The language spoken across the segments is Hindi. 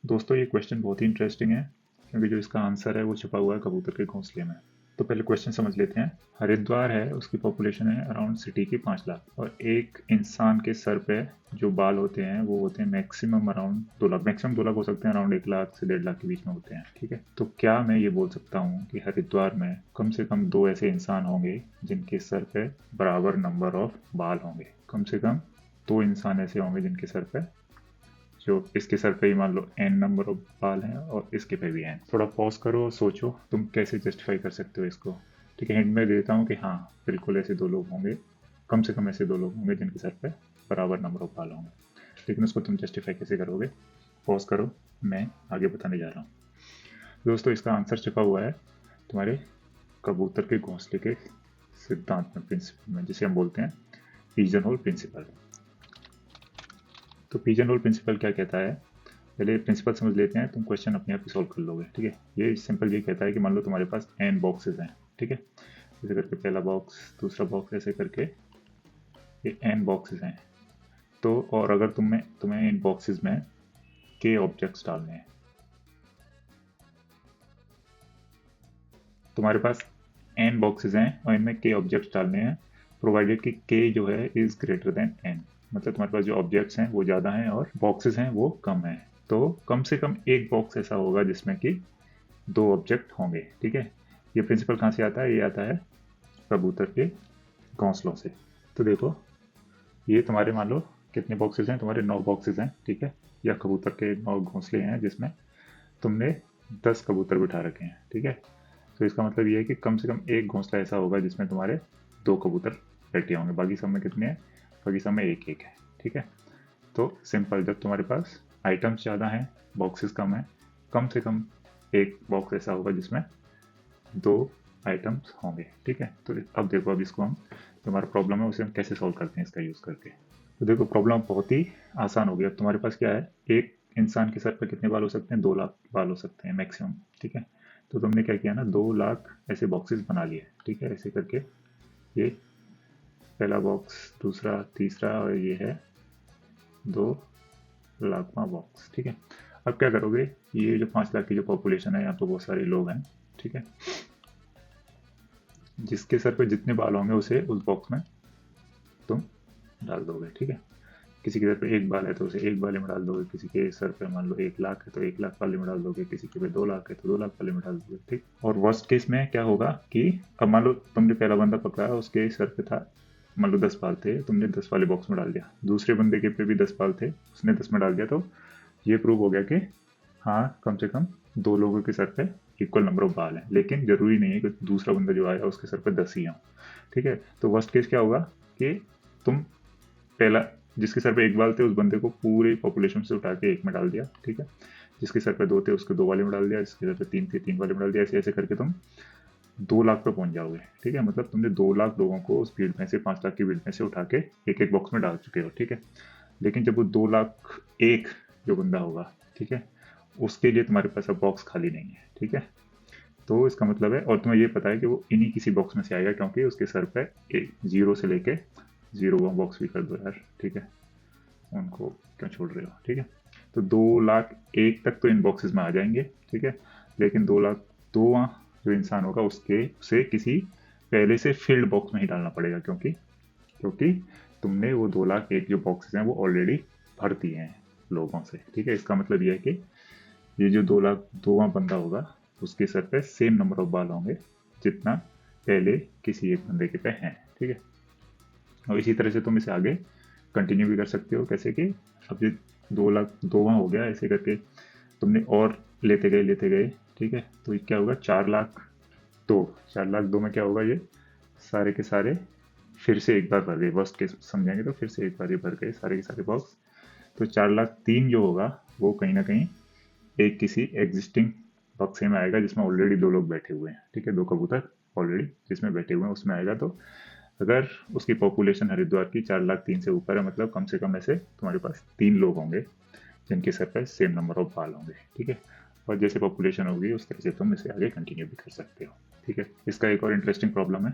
दोस्तों ये क्वेश्चन बहुत ही इंटरेस्टिंग है क्योंकि जो इसका आंसर है वो छुपा हुआ है कबूतर के घोंसले में। तो पहले क्वेश्चन समझ लेते हैं। हरिद्वार है, उसकी पॉपुलेशन है अराउंड सिटी की 5 लाख, और एक इंसान के सर पे जो बाल होते हैं वो होते हैं maximum around 2 lakh. Maximum 2 lakh हो सकते हैं, अराउंड 1 लाख से 1.5 लाख के बीच में होते हैं। ठीक है, तो क्या मैं ये बोल सकता हूँ कि हरिद्वार में कम से कम 2 ऐसे इंसान होंगे जिनके सर पे बराबर नंबर ऑफ बाल होंगे? कम से कम 2 इंसान ऐसे होंगे जिनके सर पे, जो इसके सर पे ही मान लो n नंबर ऑफ बाल हैं और इसके पे भी n। थोड़ा पॉज करो और सोचो तुम कैसे जस्टिफाई कर सकते हो इसको। ठीक है, हिंट मैं देता हूँ कि हाँ, बिल्कुल ऐसे 2 लोग होंगे, कम से कम ऐसे 2 लोग होंगे जिनके सर पे बराबर नंबर ऑफ बाल होंगे। लेकिन उसको तुम जस्टिफाई कैसे करोगे? पॉज करो, मैं आगे बताने जा रहा हूँ। दोस्तों इसका आंसर छुपा हुआ है तुम्हारे कबूतर के घोंसले के सिद्धांत में, प्रिंसिपल में, जिसे हम बोलते हैं पिजन होल प्रिंसिपल। तो पिजन होल प्रिंसिपल क्या कहता है, पहले प्रिंसिपल समझ लेते हैं, तुम क्वेश्चन अपने आप ही सॉल्व कर लोगे। ठीक है, ये सिंपल ये कहता है कि मान लो तुम्हारे पास n बॉक्सेस हैं। ठीक है, ऐसे करके पहला बॉक्स, दूसरा बॉक्स, ऐसे करके ये n बॉक्सेस हैं। तो और अगर तुम्हें इन बॉक्सेस में k ऑब्जेक्ट्स डालने हैं, तुम्हारे पास n बॉक्सेस हैं और इनमें k ऑब्जेक्ट्स डालने हैं, प्रोवाइडेड कि k जो है इज ग्रेटर देन n। मतलब तुम्हारे पास जो ऑब्जेक्ट्स हैं वो ज़्यादा हैं और बॉक्सेस हैं वो कम हैं। तो कम से कम एक बॉक्स ऐसा होगा जिसमें कि 2 ऑब्जेक्ट होंगे। ठीक है, ये प्रिंसिपल कहाँ से आता है? ये आता है कबूतर के घोंसलों से। तो देखो, ये तुम्हारे मान लो कितने बॉक्सेस हैं? तुम्हारे 9 बॉक्सेस हैं। ठीक है, या कबूतर के 9 घोंसले हैं जिसमें तुमने 10 कबूतर बिठा रखे हैं। ठीक है, तो इसका मतलब ये है कि कम से कम एक घोंसला ऐसा होगा जिसमें तुम्हारे 2 कबूतर बैठे होंगे। बाकी सब में कितने हैं? बाकी सब में एक एक है। ठीक है, तो सिंपल, जब तुम्हारे पास आइटम्स ज़्यादा हैं, बॉक्सेस कम है, कम से कम एक बॉक्स ऐसा होगा जिसमें 2 आइटम्स होंगे। ठीक है, तो अब देखो, अब इसको हम, जो हमारा प्रॉब्लम है उसे हम कैसे सॉल्व करते हैं इसका यूज़ करके। तो देखो, प्रॉब्लम बहुत ही आसान हो गई। अब तुम्हारे पास क्या है, एक इंसान के सर पर कितने बाल हो सकते हैं? 2 लाख बाल हो सकते हैं मैक्सिमम। ठीक है, तो तुमने क्या किया ना, 2 लाख ऐसे बॉक्सेस बना लिए। ठीक है, ऐसे करके ये पहला बॉक्स, दूसरा, तीसरा, और ये है 2 लाखवां बॉक्स। ठीक है, अब क्या करोगे, ये जो 5 लाख की जो पॉपुलेशन है, यहाँ तो बहुत सारे लोग हैं। ठीक है, जिसके सर पे जितने बाल होंगे उसे उस बॉक्स में तुम डाल दोगे। ठीक है, किसी के सर पे एक बाल है तो उसे एक वाले में डाल दोगे, किसी के सर पे मान लो 1 लाख है तो 1 लाख वाले में डाल दोगे, किसी के पे 2 लाख है तो 2 लाख वाले में डाल दोगे। ठीक, और वर्स्ट केस में क्या होगा कि अब मान लो तुमने पहला बंदा पकड़ा, उसके सर पे था मान लो 10 बाल थे, तुमने 10 वाले बॉक्स में डाल दिया। दूसरे बंदे के पे भी 10 बाल थे, उसने 10 में डाल दिया। तो ये प्रूव हो गया कि हाँ, कम से कम 2 लोगों के सर पे इक्वल नंबर ऑफ बाल हैं। लेकिन जरूरी नहीं है कि दूसरा बंदा जो आया उसके सर पे 10 ही हों। ठीक है, तो वर्स्ट केस क्या होगा कि तुम पहला, जिसके सर पे एक बाल थे उस बंदे को पूरी पॉपुलेशन से उठा के एक में डाल दिया। ठीक है, जिसके सर पे 2 थे उसके 2 वाले में डाल दिया, जिसके सर पे 3 थे 3 वाले में डाल दिया। ऐसे ऐसे करके तुम 2 लाख पे पहुंच जाओगे। ठीक है, मतलब तुमने 2 लाख लोगों को उस भीड़ में से, 5 लाख की भीड़ में से उठा के एक एक बॉक्स में डाल चुके हो। ठीक है, लेकिन जब वो 2 लाख एक जो बंदा होगा, ठीक है, उसके लिए तुम्हारे पास अब बॉक्स खाली नहीं है। ठीक है, तो इसका मतलब है, और तुम्हें ये पता है कि वो इन्हीं किसी बॉक्स में से आएगा क्योंकि उसके सर पे एक 0 से लेके 0वां बॉक्स भी कर दो यार। ठीक है, उनको क्यों छोड़ रहे हो? ठीक है, तो 2 लाख एक तक तो इन बॉक्सेस में आ जाएंगे। ठीक है, लेकिन 2 लाख दो जो इंसान होगा उसके उसे किसी पहले से फिल्ड बॉक्स में ही डालना पड़ेगा, क्योंकि क्योंकि तुमने वो 2 लाख एक जो बॉक्सेस हैं वो ऑलरेडी भर दिए हैं लोगों से। ठीक है, इसका मतलब यह है कि ये जो 2 लाख 2वां बंदा होगा उसके सर पे सेम नंबर ऑफ बाल होंगे जितना पहले किसी एक बंदे के पे हैं। ठीक है, और इसी तरह से तुम इसे आगे कंटिन्यू भी कर सकते हो। कैसे कि अब ये 2 लाख 2वां हो गया, ऐसे करके तुमने और लेते गए। ठीक है, तो ये क्या होगा, 4 लाख 2, 4 लाख 2 में क्या होगा, ये सारे के सारे फिर से एक बार भर गए। वर्स्ट केस समझेंगे तो फिर से एक बार ये भर गए सारे के सारे बॉक्स। तो 4 लाख 3 जो होगा वो कहीं ना कहीं एक किसी एग्जिस्टिंग बक्से में आएगा जिसमें ऑलरेडी 2 लोग बैठे हुए हैं। ठीक है, 2 कबूतर ऑलरेडी जिसमें बैठे हुए हैं उसमें आएगा। तो अगर उसकी पॉपुलेशन हरिद्वार की 4 लाख 3 से ऊपर है, मतलब कम से कम ऐसे तुम्हारे पास 3 लोग होंगे जिनके सर पर सेम नंबर ऑफ बाल होंगे। ठीक है, और जैसे पॉपुलेशन होगी उस तरह से तुम इसे आगे कंटिन्यू भी कर सकते हो। ठीक है, इसका एक और इंटरेस्टिंग प्रॉब्लम है,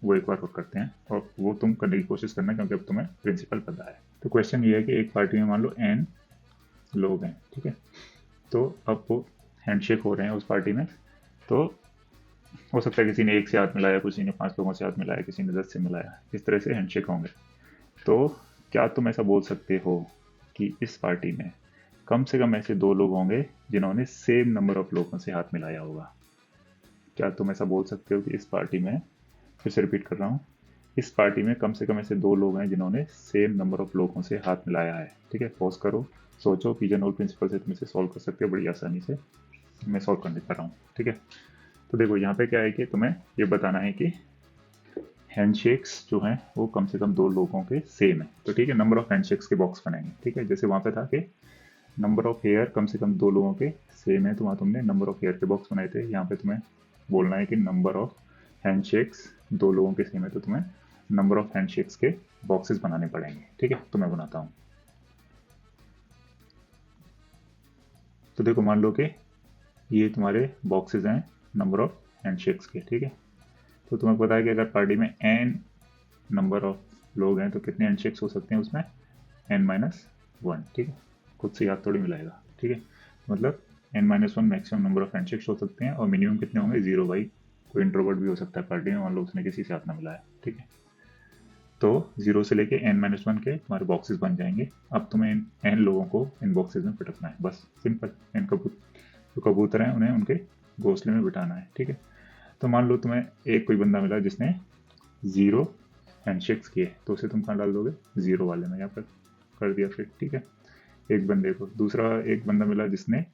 वो एक बार और करते हैं, और वो तुम करने की कोशिश करना क्योंकि अब तुम्हें प्रिंसिपल पता है। तो क्वेश्चन ये है कि एक पार्टी में मान लो n लोग हैं। ठीक है, तो अब वो हैंडशेक हो रहे हैं उस पार्टी में। तो हो सकता है किसी ने 1 से हाथ मिलाया, किसी ने 5 लोगों से हाथ मिलाया, किसी ने 10 से मिलाया, इस तरह से हैंडशेक होंगे। तो क्या तुम ऐसा बोल सकते हो कि इस पार्टी में कम से कम ऐसे 2 लोग होंगे जिन्होंने सेम नंबर ऑफ लोगों से हाथ मिलाया होगा? क्या तुम ऐसा बोल सकते हो कि इस पार्टी में, फिर से रिपीट कर रहा हूँ, इस पार्टी में कम से कम ऐसे 2 लोग हैं जिन्होंने सेम नंबर ऑफ लोगों से हाथ मिलाया है? ठीक है, पॉज करो, सोचो, पिजन होल प्रिंसिपल से तुम इसे सॉल्व कर सकते हो बड़ी आसानी से। मैं सॉल्व करने कर रहा हूँ, ठीक है। तो देखो यहाँ पे क्या है कि तुम्हें ये बताना है कि हैंडशेक्स जो हैं वो कम से कम 2 लोगों के सेम है। तो ठीक है, नंबर ऑफ हैंडशेक्स के बॉक्स बनाएंगे। ठीक है, जैसे वहाँ पे था कि नंबर ऑफ हेयर कम से कम 2 लोगों के सेम है, तो वहाँ तुमने नंबर ऑफ हेयर के बॉक्स बनाए थे। यहाँ पे तुम्हें बोलना है कि नंबर ऑफ हैंडशेक्स 2 लोगों के सेम है, तो तुम्हें नंबर ऑफ हैंडशेक्स के बॉक्सेस बनाने पड़ेंगे। ठीक है, तो मैं बनाता हूँ। तो देखो, मान लो कि ये तुम्हारे बॉक्सेस हैं नंबर ऑफ हैंडशेक्स के। ठीक है, तो तुम्हें पता है कि अगर पार्टी में n नंबर ऑफ लोग हैं तो कितने हैंडशेक्स हो सकते हैं उसमें? n-1। ठीक है, खुद से याद थोड़ी मिलाएगा। ठीक है, मतलब n-1 maximum number of handshakes हो सकते हैं, और मिनिमम कितने होंगे? 0। भाई कोई इंट्रोवर्ट भी हो सकता है पार्टी में, मान लो उसने किसी से हाथ ना मिलाया। ठीक है, तो 0 से लेके n-1 के तुम्हारे बॉक्सेस बन जाएंगे। अब तुम्हें n लोगों को इन बॉक्सेस में पटकना है, बस सिंपल। n जो कबूतर हैं उन्हें उनके घोंसले में बिठाना है। ठीक है, तो मान लो तुम्हें एक कोई बंदा मिला जिसने 0 हैंडशेक्स किए, तो उसे तुम कहाँ डाल दोगे? 0 वाले में, यहाँ पर कर दिया फिर। ठीक है, एक बंदे को, दूसरा एक बंदा मिला जिसने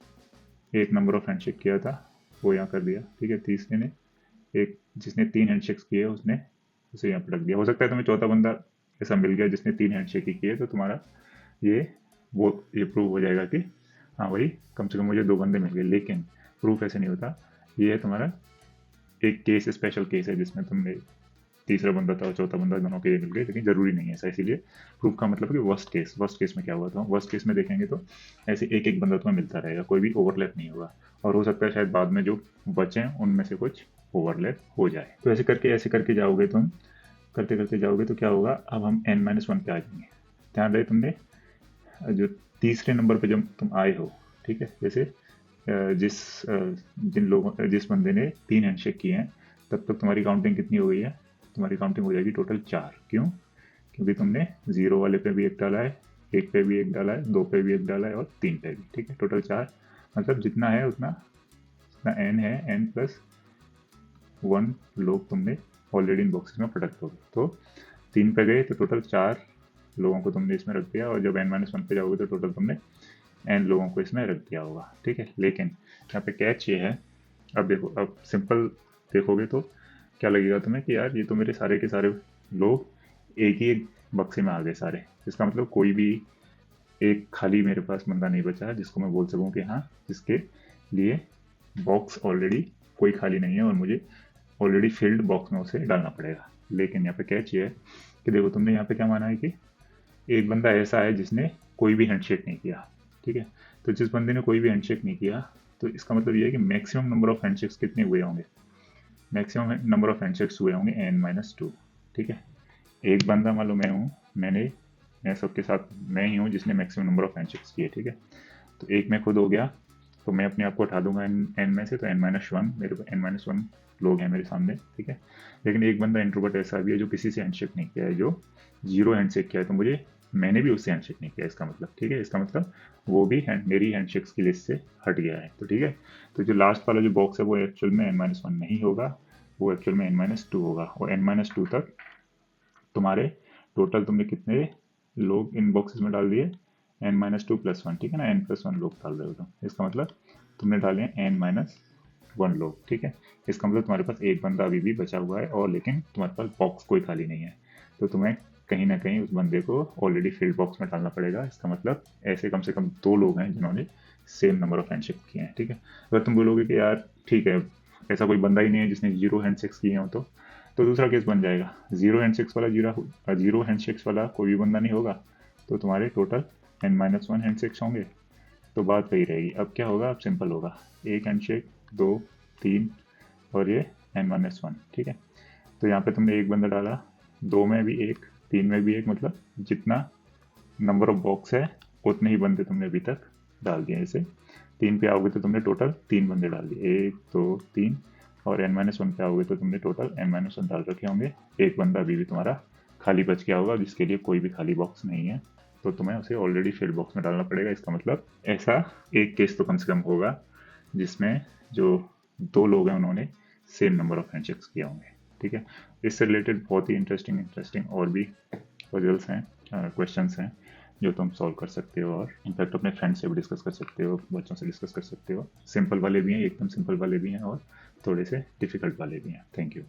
एक नंबर ऑफ हैंडशेक किया था, वो यहाँ कर दिया। ठीक है, तीसरे ने एक, जिसने 3 हैंडशेक्स किए उसने उसे यहाँ पर रख दिया। हो सकता है तुम्हें चौथा बंदा ऐसा मिल गया जिसने 3 हैंडशेक ही किए, तो तुम्हारा ये ये प्रूव हो जाएगा कि हाँ भाई, कम से कम मुझे 2 बंदे मिल गए। लेकिन प्रूफ ऐसे नहीं होता, ये है तुम्हारा एक केस, स्पेशल केस है जिसमें तुमने तीसरा बंदा था और चौथा बंदा दोनों के मिल गए, लेकिन जरूरी नहीं है ऐसा। इसीलिए प्रूफ का मतलब कि वर्स्ट केस में क्या हुआ था, वर्स्ट केस में देखेंगे तो ऐसे एक एक बंदा तुम्हें मिलता रहेगा, कोई भी ओवरलैप नहीं होगा, और हो सकता है शायद बाद में जो बचे हैं उनमें से कुछ ओवरलैप हो जाए। तो ऐसे करके जाओगे तुम, करते करते जाओगे तो क्या होगा? अब हम n-1 पे आ जाएंगे। ध्यान रहे तुमने जो तीसरे नंबर पे जब तुम आए हो, ठीक है, जैसे जिस बंदे ने 3 हैंडशेक किए हैं, तब तक तुम्हारी काउंटिंग कितनी हो गई है? तुम्हारी काउंटिंग हो जाएगी टोटल 4। क्यों? क्योंकि तुमने 0 वाले पे भी 1 डाला है, 1 पे भी 1 डाला है, 2 पे भी 1 डाला है और 3 पे भी। ठीक है, टोटल 4। मतलब जितना है उतना n है, n+1 लोग तुमने ऑलरेडी इन बॉक्सेस में पटक दोगे। तो 3 पे गए तो टोटल 4 लोगों को तुमने इसमें रख दिया, और जब n-1 पे जाओगे तो टोटल तुमने n लोगों को इसमें रख दिया होगा। ठीक है, लेकिन यहाँ पे कैच ये है, अब देखो, अब सिंपल देखोगे तो क्या लगेगा तुम्हें कि यार ये तो मेरे सारे के सारे लोग एक ही एक बक्से में आ गए सारे। इसका मतलब कोई भी एक खाली मेरे पास बंदा नहीं बचा है जिसको मैं बोल सकूं कि हाँ, जिसके लिए बॉक्स ऑलरेडी कोई खाली नहीं है और मुझे ऑलरेडी फिल्ड बॉक्स में उसे डालना पड़ेगा। लेकिन यहाँ पे कैच ये है कि देखो, तुमने यहाँ पे क्या माना है कि एक बंदा ऐसा है जिसने कोई भी हैंडशेक नहीं किया। ठीक है, तो जिस बंदे ने कोई भी हैंडशेक नहीं किया, तो इसका मतलब ये है कि मैक्सिमम नंबर ऑफ हैंडशेक्स कितने हुए होंगे? मैक्सिमम नंबर ऑफ हैंडशेक्स हुए होंगे n-2। ठीक है, एक बंदा मान लो मैं हूँ, मैं सबके साथ मैं ही हूँ जिसने मैक्सिमम नंबर ऑफ हैंडशेक्स किए। ठीक है, तो एक मैं खुद हो गया, तो मैं अपने आप को उठा दूंगा n में से, तो n-1 मेरे n-1 लोग हैं मेरे सामने। ठीक है, लेकिन एक बंदा इंट्रोवर्ट ऐसा भी है जो किसी से हैंडशेक नहीं किया है, जो 0 हैंडशेक किया है, तो मैंने भी उससे हैंडशेक नहीं किया इसका मतलब। ठीक है, इसका मतलब वो भी मेरी हैंडशेक्स की लिस्ट से हट गया है। तो ठीक है, तो जो लास्ट वाला जो बॉक्स है वो एक्चुअल में n-1 नहीं होगा, वो एक्चुअल में n-2 होगा। और n-2 तक तुम्हारे टोटल तुमने कितने लोग इन बॉक्सेस में डाल दिए? n-2+1। ठीक है ना, n+1 लोग डाल रहे हो तुम, इसका मतलब तुमने डाले n-1 लोग। ठीक है, इसका मतलब तुम्हारे पास एक बंदा अभी भी बचा हुआ है, और लेकिन तुम्हारे पास बॉक्स कोई खाली नहीं है, तो तुम्हें कहीं ना कहीं उस बंदे को ऑलरेडी फिल्ड बॉक्स में डालना पड़ेगा। इसका मतलब ऐसे कम से कम 2 लोग हैं जिन्होंने सेम नंबर ऑफ हैंडशेक किए हैं। ठीक है, अगर तुम बोलोगे कि यार ठीक है, ऐसा कोई बंदा ही नहीं है जिसने 0 हैंडशेक्स किए हों, तो दूसरा केस बन जाएगा, 0 हैंडशेक्स वाला कोई भी बंदा नहीं होगा, तो तुम्हारे टोटल n-1 हैंडशेक्स होंगे। तो बात वही रहेगी। अब क्या होगा? अब सिंपल होगा, एक हैंडशेक, 2, 3 और ये n-1। ठीक है, तो यहाँ पे तुमने एक बंदा डाला, 2 में भी एक, 3 में भी एक, मतलब जितना नंबर ऑफ बॉक्स है उतने ही बंदे तुमने अभी तक डाल दिए। इसे 3 पे आओगे तो तुमने टोटल 3 बंदे डाल दिए, 1 2 3। और n-1 पे आओगे तो तुमने टोटल n-1 डाल रखे होंगे। एक बंदा अभी भी तुम्हारा खाली बच गया होगा जिसके लिए कोई भी खाली बॉक्स नहीं है, तो तुम्हें उसे ऑलरेडी फिल्ड बॉक्स में डालना पड़ेगा। इसका मतलब ऐसा एक केस तो कम से कम होगा जिसमें जो 2 लोग हैं उन्होंने सेम नंबर ऑफ हैंडशेक्स किया होंगे। ठीक है, इससे रिलेटेड बहुत ही इंटरेस्टिंग और भी पजल्स हैं, क्वेश्चंस हैं जो तुम सॉल्व कर सकते हो, और इनफैक्ट अपने फ्रेंड से भी डिस्कस कर सकते हो, बच्चों से डिस्कस कर सकते हो। सिंपल वाले भी हैं, एकदम सिंपल वाले भी हैं, और थोड़े से डिफिकल्ट वाले भी हैं। Thank you.